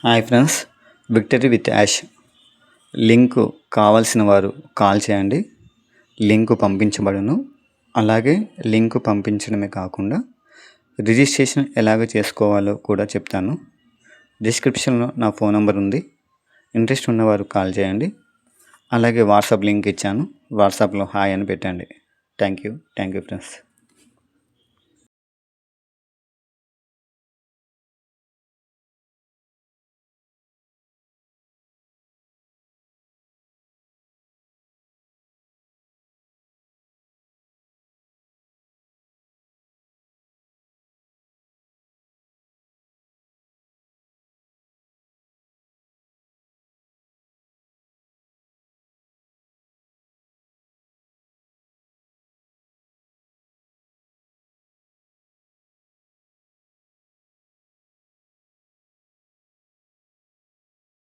Hi friends, victory with Ash link కావాల్సిన వారు call చేయండి. లింకు పంపించబడును. అలాగే లింకు పంపించడమే కాకుండా రిజిస్ట్రేషన్ ఎలాగ చేసుకోవాలో కూడా చెప్తాను. డిస్క్రిప్షన్లో నా ఫోన్ నెంబర్ ఉంది. ఇంట్రెస్ట్ ఉన్నవారు కాల్ చేయండి. అలాగే వాట్సాప్ లింక్ ఇచ్చాను. వాట్సాప్లో హాయ్ అని పెట్టండి. Thank you friends.